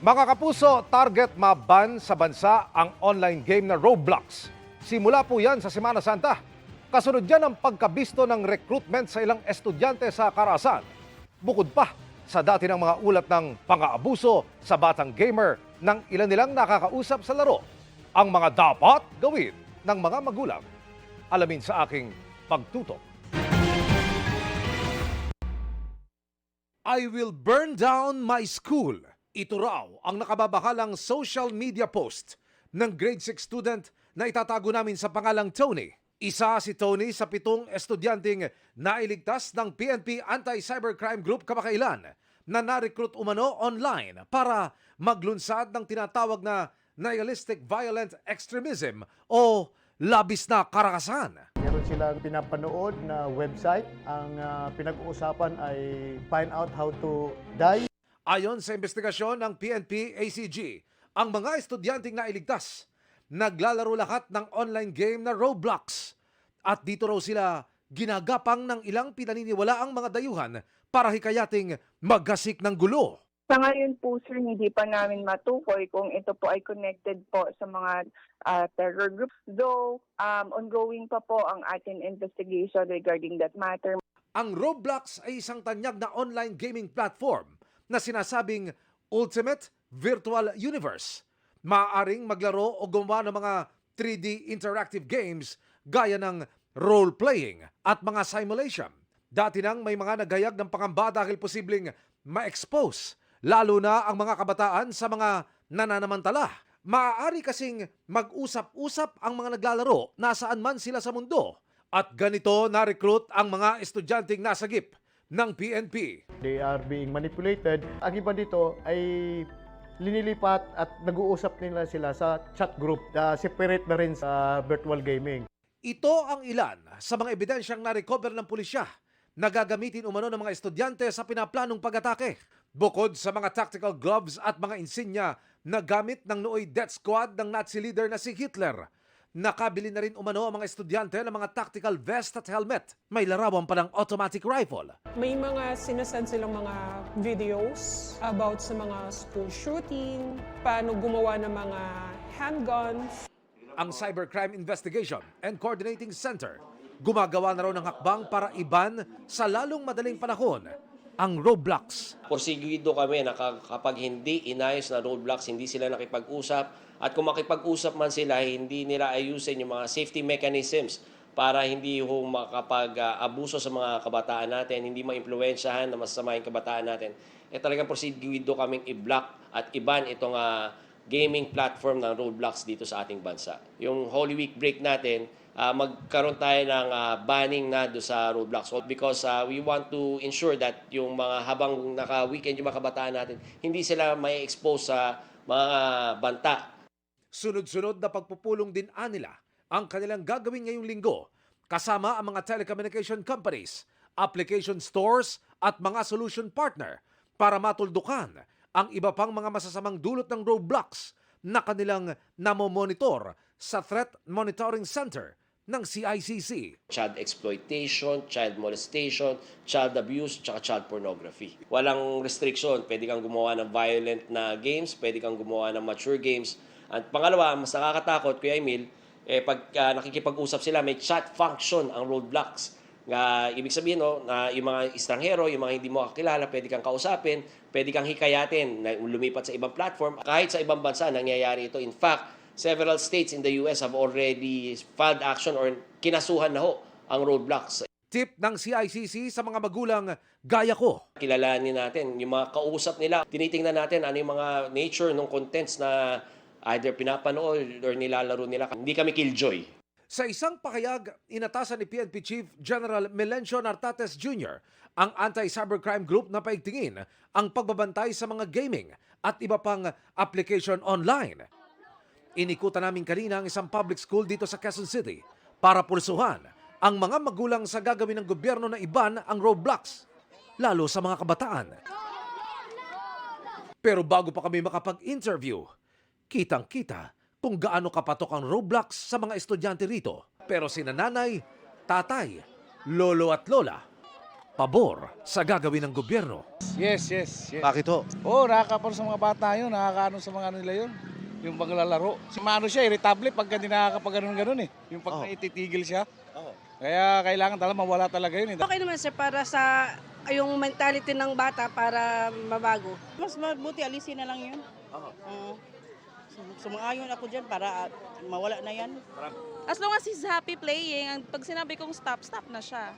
Mga kapuso, target maban sa bansa ang online game na Roblox. Simula po yan sa Semana Santa. Kasunod yan ang pagkabisto ng recruitment sa ilang estudyante sa Karasan. Bukod pa sa dati ng mga ulat ng pang-aabuso sa batang gamer ng ilan nilang nakakausap sa laro. Ang mga dapat gawin ng mga magulang. Alamin sa aking pagtutok. I will burn down my school. Ito raw ang nakababakalang social media post ng grade 6 student na itatago namin sa pangalang Tony. Isa si Tony sa 7 estudyanteng nailigtas ng PNP Anti-Cybercrime Group kamakailan na na-recruit umano online para maglunsad ng tinatawag na nihilistic violent extremism o labis na karakasan. Meron silang pinapanood na website. Ang pinag-uusapan ay find out how to die. Ayon sa investigasyon ng PNP ACG, ang mga estudyanteng nailigtas, naglalaro lahat ng online game na Roblox. At dito raw sila ginagapang ng ilang pinaniniwalaang mga dayuhan para hikayating maggasik ng gulo. Sa ngayon po, sir, hindi pa namin matukoy kung ito po ay connected po sa mga terror groups. Though, ongoing pa po ang ating investigation regarding that matter. Ang Roblox ay isang tanyag na online gaming platform na sinasabing Ultimate Virtual Universe. Maaaring maglaro o gumawa ng mga 3D interactive games gaya ng role-playing at mga simulation. Dati nang may mga naghayag ng pangamba dahil posibleng ma-expose, lalo na ang mga kabataan sa mga nananamantala. Maaari kasing mag-usap-usap ang mga naglalaro nasaan man sila sa mundo. At ganito na-recruit ang mga estudyanteng nasagip ng PNP. They are being manipulated. Ang iba dito ay linilipat at nag-uusap nila sila sa chat group na separate na rin sa virtual gaming. Ito ang ilan sa mga ebidensyang na-recover ng pulisya na gagamitin umano ng mga estudyante sa pinaplanong pag-atake. Bukod sa mga tactical gloves at mga insignia na gamit ng nooy death squad ng Nazi leader na si Hitler, nakabili na rin umano ang mga estudyante ng mga tactical vest at helmet. May larawan pa ng automatic rifle. May mga sinasend silang mga videos about sa mga school shooting, paano gumawa ng mga handguns. Ang Cybercrime Investigation and Coordinating Center gumagawa na raw ng hakbang para iban sa lalong madaling panahon ang Roblox. Porsigido kami na kapag hindi inayos na Roblox, hindi sila nakipag-usap. At kung makipag-usap man sila, hindi nila ayusin yung mga safety mechanisms para hindi makapag-abuso sa mga kabataan natin, hindi ma-impluwensyahan na masama yung kabataan natin. Talagang porsigido kaming i-block at iban itong gaming platform ng Roblox dito sa ating bansa. Yung Holy Week break natin, magkaroon tayo ng banning na do sa Roblox because we want to ensure that yung mga habang naka-weekend yung mga kabataan natin, hindi sila may expose sa mga banta. Sunod-sunod na pagpupulong din nila ang kanilang gagawin ngayong linggo kasama ang mga telecommunication companies, application stores at mga solution partner para matuldukan ang iba pang mga masasamang dulot ng Roblox na kanilang namomonitor sa Threat Monitoring Center ng CICC. Child exploitation, child molestation, child abuse, tsaka child pornography. Walang restriction. Pwede kang gumawa ng violent na games, pwede kang gumawa ng mature games. At pangalawa, mas nakakatakot, Kuya Emil, pag nakikipag-usap sila, may chat function ang Roblox. Ibig sabihin, na yung mga estranghero, yung mga hindi mo kakilala, pwede kang kausapin, pwede kang hikayatin na lumipat sa ibang platform. Kahit sa ibang bansa, nangyayari ito. In fact, several states in the US have already filed action or kinasuhan na ho ang Roblox. Tip ng CICC sa mga magulang gaya ko. Kilalanin natin yung mga kausap nila. Tinitingnan natin ano yung mga nature ng contents na either pinapanood or nilalaro nila. Hindi kami killjoy. Sa isang pakayag, inatasan ni PNP Chief General Melencio Nartates Jr. ang Anti-Cybercrime Group na paigtingin ang pagbabantay sa mga gaming at iba pang application online. Inikutan namin kanina ang isang public school dito sa Quezon City para pulsuhan ang mga magulang sa gagawin ng gobyerno na iban ang Roblox, lalo sa mga kabataan. Pero bago pa kami makapag-interview, kitang-kita kung gaano kapatok ang Roblox sa mga estudyante rito. Pero sina nanay, tatay, lolo at lola, pabor sa gagawin ng gobyerno. Yes. Bakit ho? Oo, nakakapano sa mga bata yun, nakakaano sa mga nila yun. Yung paglalaro. Si Mano siya, irritable pagka hindi nakakapag-ganon-ganon eh. Yung pag naititigil siya. Kaya kailangan talaga mawala talaga yun eh. Okay naman sir para sa yung mentality ng bata para mabago. Mas mabuti alisin na lang yun. Sumang-ayon ako dyan para mawala na yan. As long as he's happy playing, pag sinabi kong stop, stop na siya.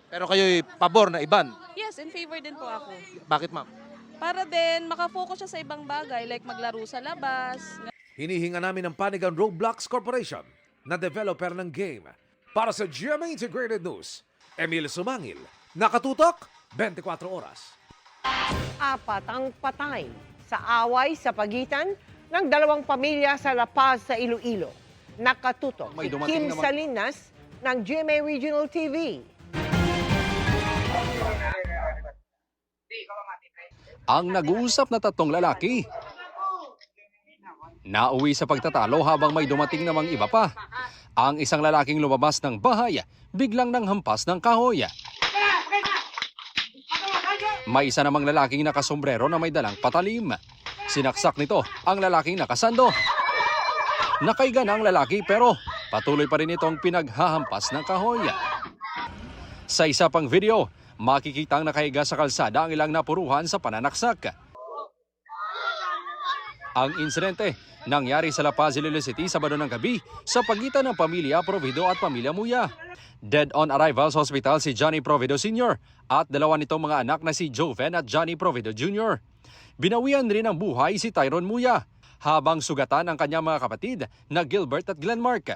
Pero kayo'y pabor na iban. Yes, in favor din po ako. Bakit ma'am? Para din makafocus siya sa ibang bagay like maglaro sa labas. Hinihinga namin ng panig ang Roblox Corporation na developer ng game. Para sa GMA Integrated News, Emil Sumangil, nakatutok 24 oras. 4 ang patay sa away sa pagitan ng 2 pamilya sa La Paz sa Iloilo. Nakatutok si Kim Salinas ng GMA Regional TV. Ang nag-uusap na 3 lalaki nauwi sa pagtatalo habang may dumating namang iba pa. Ang isang lalaking lumabas ng bahay biglang nanghampas ng kahoy. May isa namang lalaking nakasombrero na may dalang patalim. Sinaksak nito ang lalaking nakasando. Nakaiga na ang lalaki pero patuloy pa rin itong pinaghahampas ng kahoy. Sa isa pang video, makikitang nakahiga sa kalsada ang ilang napuruhan sa pananaksak. Ang insidente nangyari sa La Paz, Iloilo City Sabado ng gabi sa pagitan ng pamilya Provido at pamilya Muya. Dead on arrival sa hospital si Johnny Provido Sr. at 2 nitong mga anak na si Joven at Johnny Provido Jr. Binawian rin ng buhay si Tyrone Muya habang sugatan ang kanyang mga kapatid na Gilbert at Glenmark.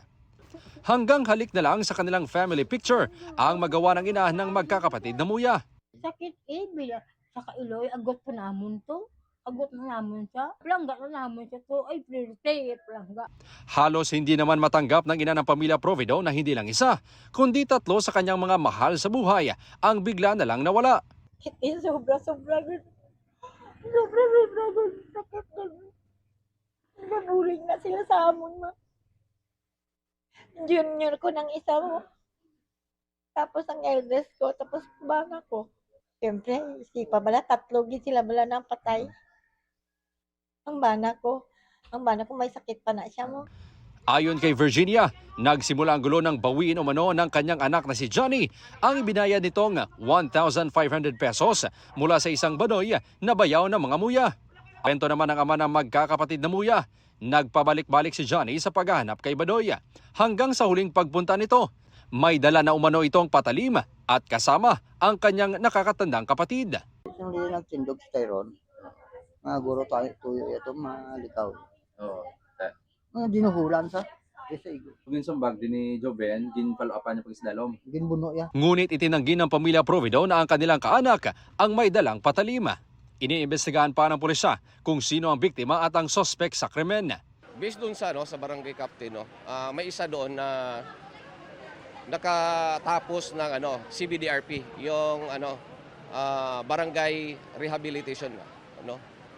Hanggang halik na lang sa kanilang family picture ang magawa ng ina ng magkakapatid na Muya. Sakit bila sa kailoy, agot pa namon to. Agot na namon siya. Plangga na namon siya to. Ay, play, plangga. Halos hindi naman matanggap ng ina ng pamilya Provido na hindi lang isa, kundi 3 sa kanyang mga mahal sa buhay ang bigla na lang nawala. Sobra. Sobra. Sakit na. Nabuling na sila sa amon, ma. Junior ko ng isa mo. Tapos ang eldest ko, tapos bana ko. Siyempre, isipa bala, 3 sila bala ng patay. Ang bana ko may sakit pa na siya mo. Ayon kay Virginia, nagsimula ang gulo ng bawiin umano ng kanyang anak na si Johnny ang ibinayad nitong 1,500 pesos mula sa isang banoy na bayaw ng mga Muya. Kwento naman ng ama ng magkakapatid na Muya, nagpabalik-balik si Johnny sa paghahanap kay Badoy. Hanggang sa huling pagpunta nito, may dala na umano itong patalim at kasama ang kanyang nakakatandang kapatid. Isang lilang nagtindog si Tyrone. Mga guro tuyo ito, malikaw. Mga dinuhulan sa igo. Minsan bag din ni Joven, ginpalo-apan niya pag-isdalom. Ginbuno ya. Ngunit itinanggi ng pamilya Provido na ang kanilang kaanak ang may dalang patalim. Iniimbestigahan pa ng pulisya kung sino ang biktima at ang sospek sa krimen. Based doon sa barangay captain, may isa doon na nakatapos ng CBDRP, yung barangay rehabilitation,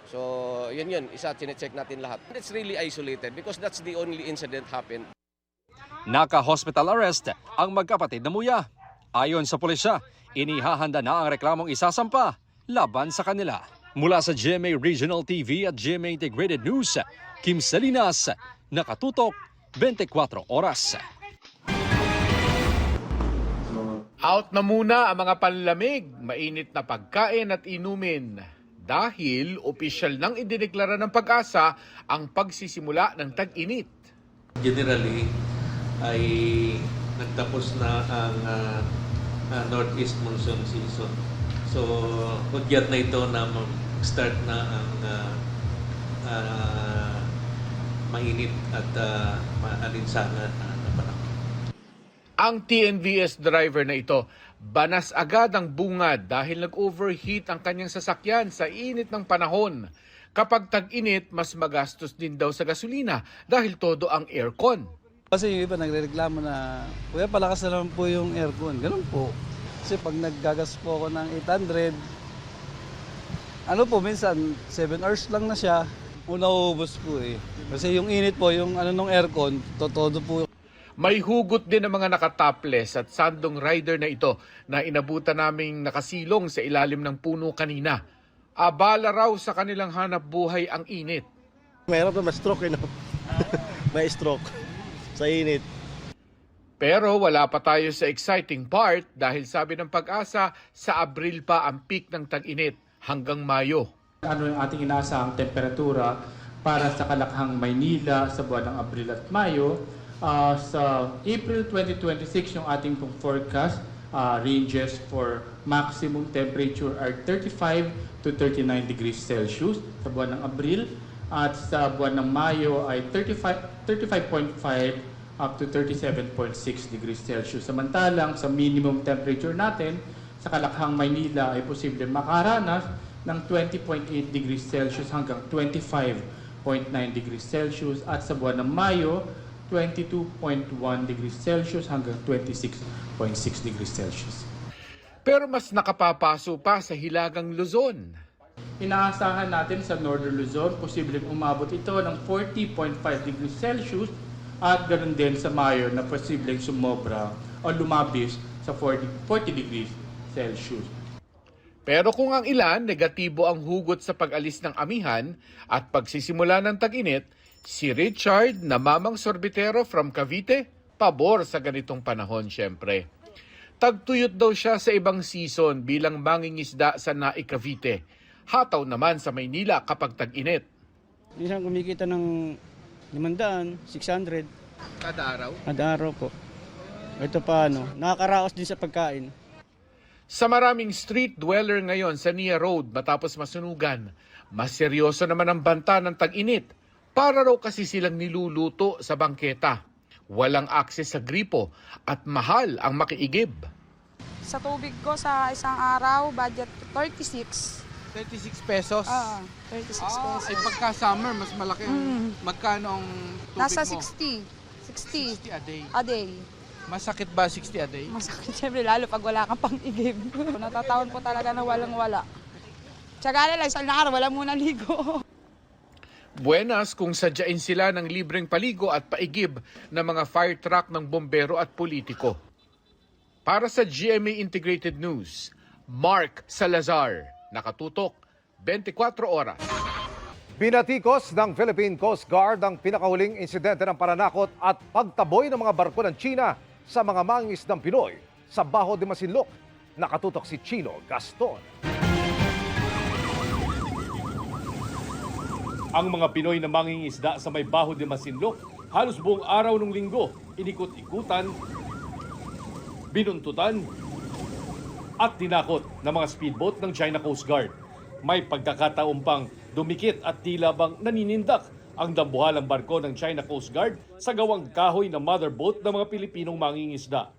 So, yun, isa chine-check natin lahat. It's really isolated because that's the only incident happened. Naka-hospital arrest ang magkapatid na Muya. Ayon sa pulisya, inihahanda na ang reklamong isasampa laban sa kanila. Mula sa GMA Regional TV at GMA Integrated News, Kim Salinas, nakatutok 24 oras. Out na muna ang mga panlamig, mainit na pagkain at inumin. Dahil opisyal nang idineklara ng Pag-asa ang pagsisimula ng tag-init. Generally, ay nagtapos na ang Northeast Monsoon Season. So, hudyat na ito na mag-start na ang mainit at maalinsangan na panahon. Ang TNVS driver na ito, banas agad ang bungad dahil nag-overheat ang kanyang sasakyan sa init ng panahon. Kapag tag-init, mas magastos din daw sa gasolina dahil todo ang aircon. Kasi yung iba nagrereklamo na, kuya palakas na naman po yung aircon. Ganun po. Kasi pag naggagas po ako ng 800, minsan 7 hours lang na siya. Una ubos po eh. Kasi yung init po, yung nung aircon, todo po. May hugot din ng mga nakatopless at sandong rider na ito na inabutan naming nakasilong sa ilalim ng puno kanina. Abala raw sa kanilang hanap buhay ang init. Mayroon pa ma-stroke, no? May stroke sa init. Pero wala pa tayo sa exciting part dahil sabi ng Pag-asa, sa Abril pa ang peak ng tag-init hanggang Mayo. Ano yung ating inaasahang temperatura para sa Kalakhang, Maynila sa buwan ng Abril at Mayo? Sa April 2026, yung ating pong forecast ranges for maximum temperature are 35 to 39 degrees Celsius sa buwan ng Abril. At sa buwan ng Mayo ay 35.5 up to 37.6 degrees Celsius. Samantalang sa minimum temperature natin sa Kalakhang, Maynila ay posible makaranas ng 20.8 degrees Celsius hanggang 25.9 degrees Celsius at sa buwan ng Mayo 22.1 degrees Celsius hanggang 26.6 degrees Celsius. Pero mas nakapapaso pa sa Hilagang Luzon. Inaasahan natin sa Northern Luzon, posibleng umabot ito ng 40.5 degrees Celsius at ganoon din sa Mayo na posibleng sumobra o lumabis sa 40 degrees Celsius. Pero kung ang ilan, negatibo ang hugot sa pag-alis ng amihan at pagsisimula ng tag-init, si Richard na mamang sorbitero from Cavite, pabor sa ganitong panahon syempre. Tagtuyot daw siya sa ibang season bilang mangingisda sa Naik, Cavite. Hataw naman sa Maynila kapag tag-init. Minsan kumikita ng 500, 600. Kada araw? Kada araw po. Ito pa nakakaraos din sa pagkain. Sa maraming street dweller ngayon sa Nia Road matapos masunugan, mas seryoso naman ang banta ng tag-init. Para raw kasi silang niluluto sa bangketa. Walang akses sa gripo at mahal ang makiigib. Sa tubig ko sa isang araw, budget 36. 36 pesos? 36 pesos. Ay pagka summer, mas malaki. Magkano ang tubig Nasa mo? 60. 60 a day. A day. Masakit ba 60 a day? Masakit siyempre lalo pag wala kang pang-igib. Natatawan po talaga na walang-wala. Tsaga na lang, isang araw, wala muna ligo. Buenas kung sadyain sila ng libreng paligo at paigib ng mga fire truck ng bombero at politiko. Para sa GMA Integrated News, Mark Salazar, nakatutok 24 oras. Binatikos ng Philippine Coast Guard ang pinakahuling insidente ng pananakot at pagtaboy ng mga barko ng China sa mga mangingisdang Pinoy sa Baho de Masinloc. Nakatutok si Chino Gaston. Ang mga Pinoy na mangingisda sa may Baho de Masinloc, halos buong araw ng linggo, inikot-ikutan, binuntutan, at tinakot ng mga speedboat ng China Coast Guard. May pagkakataon pang dumikit at tila bang naninindak ang dambuhalang barko ng China Coast Guard sa gawang kahoy na motherboat ng mga Pilipinong mangingisda.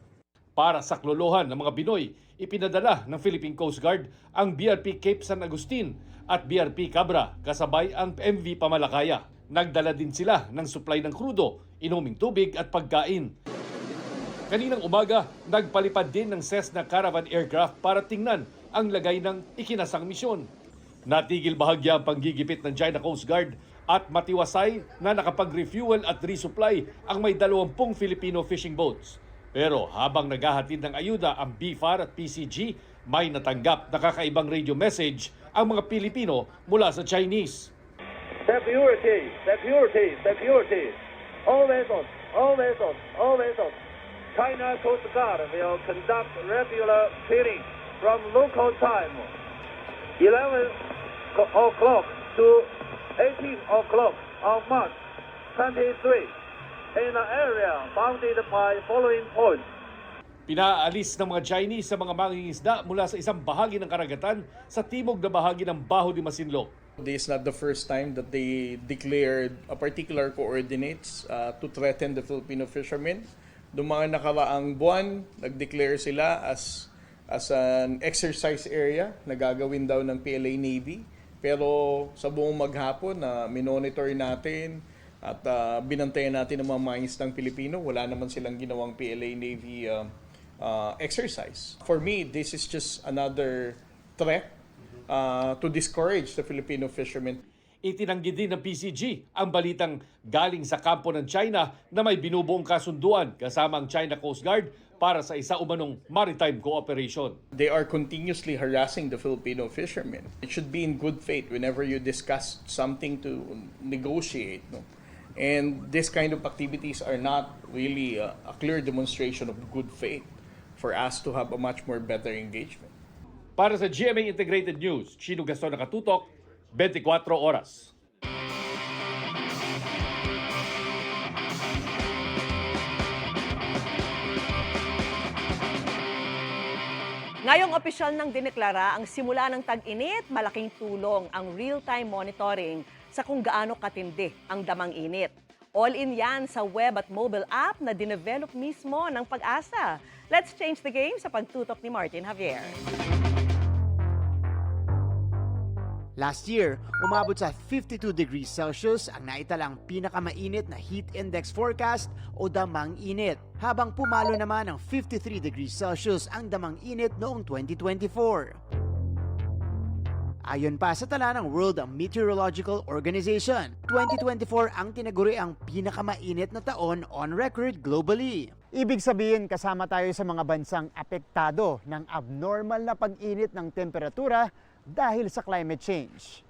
Para sa klolohan ng mga Pinoy, ipinadala ng Philippine Coast Guard ang BRP Cape San Agustin at BRP Cabra kasabay ang MV Pamalakaya. Nagdala din sila ng supply ng krudo, inuming tubig at pagkain. Kaninang umaga, nagpalipad din ng Cessna Caravan aircraft para tingnan ang lagay ng ikinasang misyon. Natigil bahagya ang panggigipit ng China Coast Guard at matiwasay na nakapag-refuel at resupply ang may 20 Filipino fishing boats. Pero habang naghahatid ng ayuda ang BFAR at PCG, may natanggap na kakaibang radio message ang mga Pilipino mula sa Chinese. Security, security, security. All vessels, all vessels, all vessels. China Coast Guard will conduct regular cleaning from local time 11 o'clock to 18 o'clock on March 23 in an area bounded by following points. Pinaalis ng mga Chinese sa mga mangingisda mula sa isang bahagi ng karagatan sa timog na bahagi ng Baho de Masinloc. This is not the first time that they declared a particular coordinates to threaten the Filipino fishermen. Noong mga nakaraang buwan, nag-declare sila as an exercise area na gagawin daw ng PLA Navy. Pero sa buong maghapon na minonitor natin at binantayan natin ng mga mangingisdang Pilipino, wala naman silang ginawang PLA Navy exercise. For me, this is just another threat to discourage the Filipino fishermen. Itinanggi din ng PCG ang balitang galing sa kampo ng China na may binubuong kasunduan kasama ang China Coast Guard para sa isa umanong maritime cooperation. They are continuously harassing the Filipino fishermen. It should be in good faith whenever you discuss something to negotiate. No? And this kind of activities are not really a clear demonstration of good faith for us to have a much more better engagement. Para sa GMA Integrated News, Chino Gaston nakatutok, 24 oras. Ngayong opisyal nang dineklara ang simula ng tag-init, malaking tulong ang real-time monitoring sa kung gaano katindi ang damang init. All-in yan sa web at mobile app na dinevelop mismo ng Pag-asa. Let's change the game sa pagtutok ni Martin Javier. Last year, umabot sa 52 degrees Celsius ang naitalang pinakamainit na heat index forecast o damang init, habang pumalo naman ang 53 degrees Celsius ang damang init noong 2024. Ayon pa sa tala ng World Meteorological Organization, 2024 ang tinaguri ang pinakamainit na taon on record globally. Ibig sabihin, kasama tayo sa mga bansang apektado ng abnormal na pag-init ng temperatura dahil sa climate change.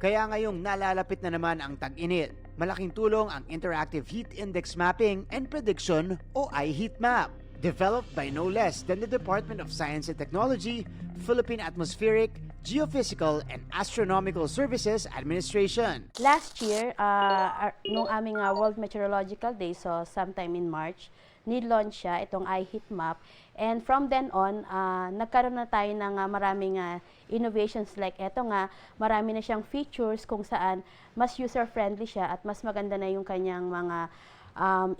Kaya ngayong nalalapit na naman ang tag-init, malaking tulong ang Interactive Heat Index Mapping and Prediction o iHeatMap, developed by no less than the Department of Science and Technology, Philippine Atmospheric, Geophysical and Astronomical Services Administration. Last year, nung aming World Meteorological Day, so sometime in March, ni-launch siya itong iHeatMap. And from then on, nagkaroon na tayo ng maraming innovations like eto nga, marami na siyang features kung saan mas user-friendly siya at mas maganda na yung kanyang mga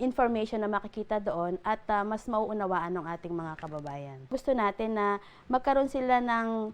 information na makikita doon at mas mauunawaan ng ating mga kababayan. Gusto natin na magkaroon sila ng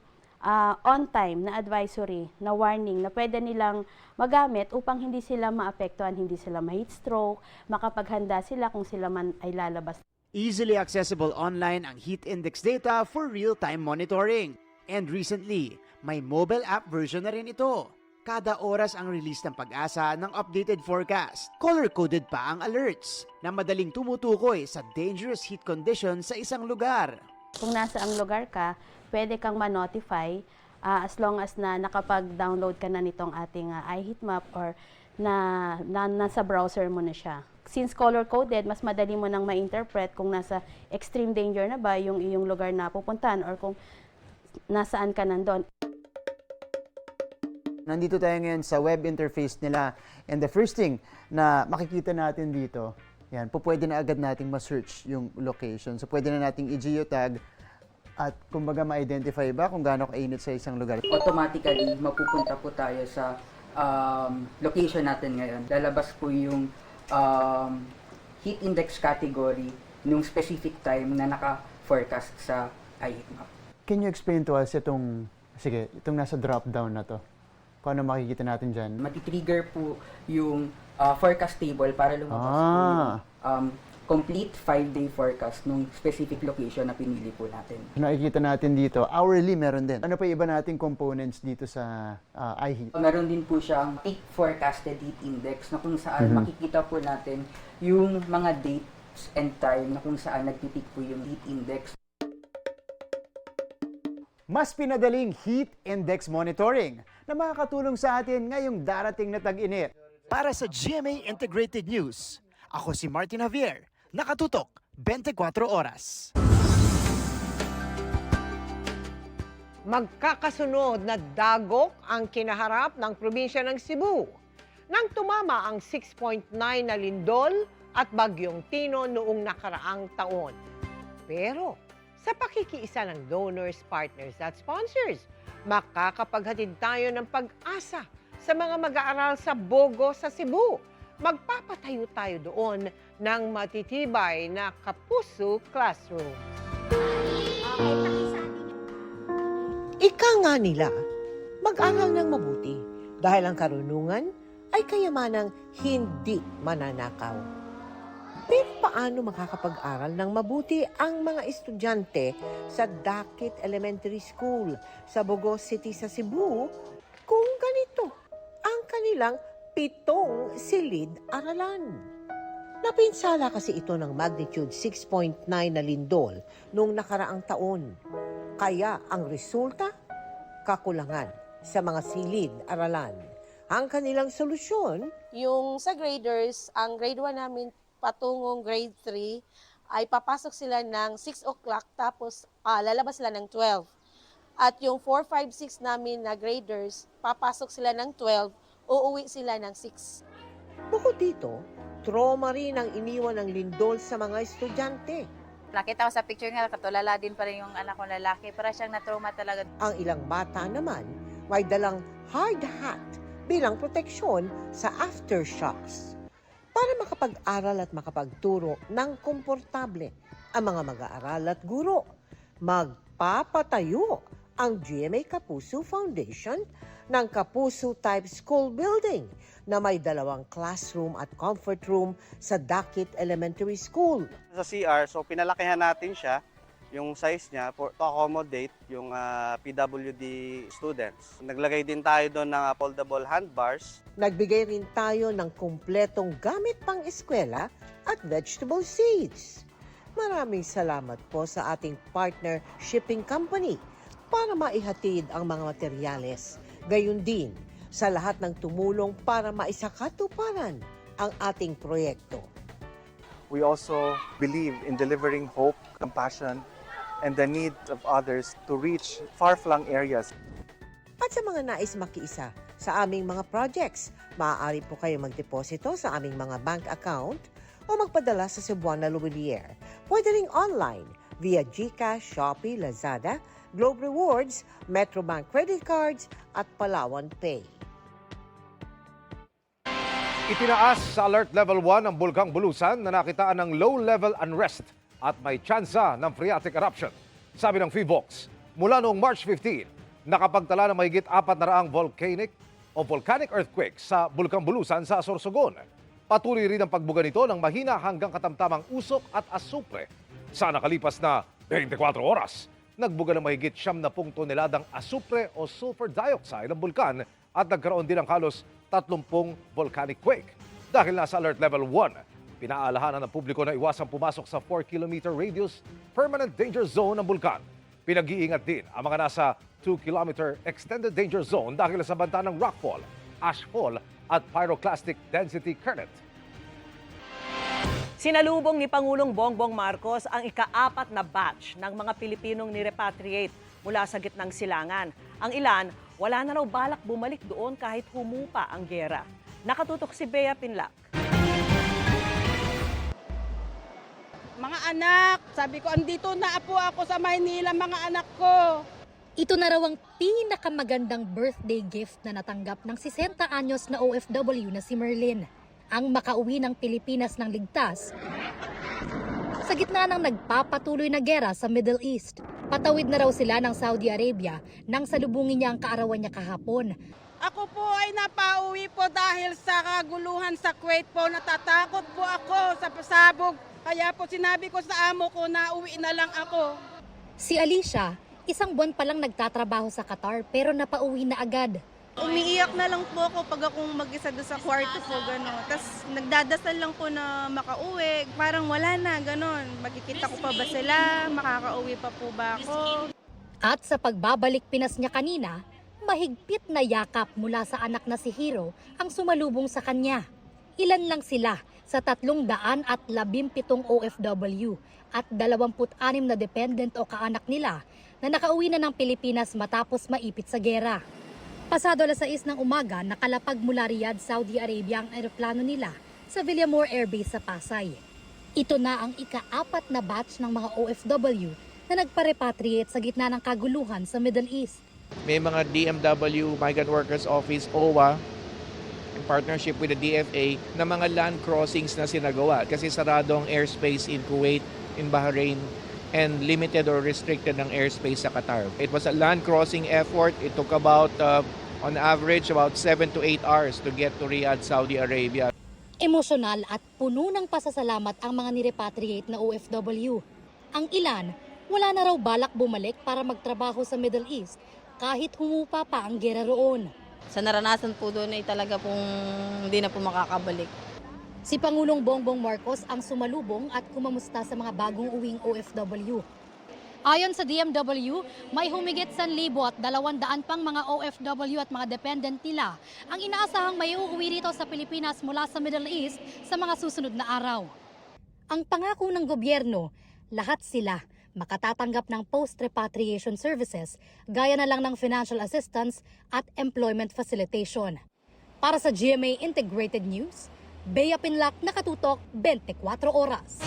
on-time na advisory, na warning na pwede nilang magamit upang hindi sila maapektuhan, hindi sila ma-heat stroke, makapaghanda sila kung sila man ay lalabas. Easily accessible online ang heat index data for real-time monitoring. And recently, may mobile app version na rin ito. Kada oras ang release ng Pag-asa ng updated forecast. Color-coded pa ang alerts na madaling tumutukoy sa dangerous heat conditions sa isang lugar. Kung nasa ang lugar ka, pwede kang ma-notify as long as na nakapag-download ka na nitong ating iHeatMap or nasa browser mo na siya. Since color-coded, mas madali mo nang ma-interpret kung nasa extreme danger na ba yung iyong lugar na pupuntahan or kung nasaan ka nandun. Nandito tayo ngayon sa web interface nila. And the first thing na makikita natin dito, yan, pwede na agad nating ma-search yung location. So pwede na nating i-geotag at kumbaga ma-identify ba kung gaano kainit sa isang lugar. Automatically, mapupunta po tayo sa location natin ngayon. Lalabas po yung heat index category nung specific time na naka-forecast sa iHeatMap. Can you explain to us itong nasa drop-down na to? Kung ano makikita natin dyan? Matitrigger po yung forecast table para lumabas po yung complete 5-day forecast nung specific location na pinili po natin. Nakikita natin dito, hourly meron din. Ano pa iba nating components dito sa iHeat? Meron din po siyang peak forecasted heat index na kung saan makikita po natin yung mga dates and time na kung saan nagpipeak po yung heat index. Mas pinadaling heat index monitoring na makakatulong sa atin ngayong darating na tag-init. Para sa GMA Integrated News, ako si Martin Javier, nakatutok 24 oras. Magkakasunod na dagok ang kinaharap ng probinsya ng Cebu nang tumama ang 6.9 na lindol at bagyong Tino noong nakaraang taon. Pero sa pakikiisa ng donors, partners at sponsors, makakapaghatid tayo ng pag-asa sa mga mag-aaral sa Bogo sa Cebu. Magpapatayo tayo doon ng matitibay na Kapuso Classroom. Ika nga nila, mag-aral ng mabuti dahil ang karunungan ay kayamanang hindi mananakaw. Pero paano makakapag-aral ng mabuti ang mga estudyante sa Dakit Elementary School sa Bogo City sa Cebu kung ganito ang kanilang 7 silid-aralan. Napinsala kasi ito ng magnitude 6.9 na lindol noong nakaraang taon. Kaya ang resulta, kakulangan sa mga silid-aralan. Ang kanilang solusyon, Yung sa graders, ang grade 1 namin patungong grade 3 ay papasok sila ng 6 o'clock tapos lalabas sila ng 12. At yung 4, 5, 6 namin na graders, papasok sila ng 12, uuwi sila ng 6. bukod dito, trauma rin ang iniwan ng lindol sa mga estudyante. Nakita ko sa picture nga, katulala din pa rin yung anak ko lalaki. Para siyang na-trauma talaga. Ang ilang bata naman may dalang hard hat bilang proteksyon sa aftershocks para makapag-aral at makapagturo ng komportable ang mga mag-aaral at guro. Magpapatayo ang GMA Kapuso Foundation ng Kapuso Type School Building na may 2 classroom at comfort room sa Dakit Elementary School. Sa CR, so pinalakihan natin siya, yung size niya to accommodate yung PWD students. Naglagay din tayo doon ng foldable handbars. Nagbigay rin tayo ng kumpletong gamit pang eskwela at vegetable seeds. Maraming salamat po sa ating partner shipping company para maihatid ang mga materyales. Gayun din sa lahat ng tumulong para maisakatuparan ang ating proyekto. We also believe in delivering hope, compassion, and the need of others to reach far-flung areas. At sa mga nais makiisa sa aming mga projects, maaari po kayo magdeposito sa aming mga bank account o magpadala sa Cebuana Luwilier. Pwede ring online via GCash, Shopee, Lazada, Globe Rewards, Metrobank Credit Cards at Palawan Pay. Itinaas sa Alert Level 1 ang Bulkang Bulusan na nakitaan ng low-level unrest at may tsansa ng phreatic eruption. Sabi ng PHIVOLCS, mula noong March 15, nakapagtala ng mahigit 400 volcanic earthquake sa Bulkang Bulusan sa Sorsogon. Patuloy rin ang pagbuga nito ng mahina hanggang katamtamang usok at asupre. Sa nakalipas na 24 oras, nagbuga ng mahigit 70 toneladang asupre o sulfur dioxide ang bulkan at nagkaroon din ng halos 30 volcanic quake. Dahil nasa Alert Level 1, pinaalahanan ng publiko na iwasang pumasok sa 4-kilometer radius permanent danger zone ng bulkan. Pinag-iingat din ang mga nasa 2-kilometer extended danger zone dahil sa banta ng rockfall, ashfall at pyroclastic density current. Sinalubong ni Pangulong Bongbong Marcos ang ika-4 na batch ng mga Pilipinong nirepatriate mula sa gitnang silangan. Ang ilan, wala na raw balak bumalik doon kahit humupa ang giyera. Nakatutok si Bea Pinlac. Mga anak, sabi ko, andito na po ako sa Maynila, mga anak ko. Ito na raw ang pinakamagandang birthday gift na natanggap ng 60 anyos na OFW na si Merlin. Ang makauwi ng Pilipinas ng ligtas sa gitna ng nagpapatuloy na gera sa Middle East. Patawid na raw sila ng Saudi Arabia nang salubungin niya ang kaarawan niya kahapon. Ako po ay napauwi po dahil sa kaguluhan sa Kuwait po. Natatakot po ako sa pasabog. Kaya po sinabi ko sa amo ko na uwi na lang ako. Si Alicia, 1 buwan pa lang nagtatrabaho sa Qatar pero napauwi na agad. Umiiyak na lang po ako pag akong mag-isa doon sa kwarto po, gano'n. Tapos nagdadasal lang po na makauwi. Parang wala na, gano'n. Magkikita ko pa ba sila? Makakauwi pa po ba ako? At sa pagbabalik Pinas niya kanina, mahigpit na yakap mula sa anak na si Hero ang sumalubong sa kanya. Ilan lang sila sa 317 OFW at 26 na dependent o kaanak nila na nakauwi na ng Pilipinas matapos maipit sa gera. Pasado 6:00 ng umaga, nakalapag mula Riyadh, Saudi Arabia ang eroplano nila sa Villamor Air Base sa Pasay. Ito na ang ika-4 na batch ng mga OFW na nagpa-repatriate sa gitna ng kaguluhan sa Middle East. May mga DMW, Migrant Workers Office, OWA, in partnership with the DFA, na mga land crossings na sinagawa kasi sarado ang airspace in Kuwait, in Bahrain, and limited or restricted ng airspace sa Qatar. It was a land crossing effort. It took about, on average, about 7 to 8 hours to get to Riyadh, Saudi Arabia. Emosyonal at puno ng pasasalamat ang mga nirepatriate na OFW. Ang ilan, wala na raw balak bumalik para magtrabaho sa Middle East kahit humupa pa ang gera roon. Sa naranasan po doon ay talaga pong hindi na po makakabalik. Si Pangulong Bongbong Marcos ang sumalubong at kumamusta sa mga bagong uwing OFW. Ayon sa DMW, may humigit 1,200 pang mga OFW at mga dependent nila ang inaasahang may uuwi rito sa Pilipinas mula sa Middle East sa mga susunod na araw. Ang pangako ng gobyerno, lahat sila makatatanggap ng post-repatriation services gaya na lang ng financial assistance at employment facilitation. Para sa GMA Integrated News, Bea Pinlac, nakatutok 24 oras.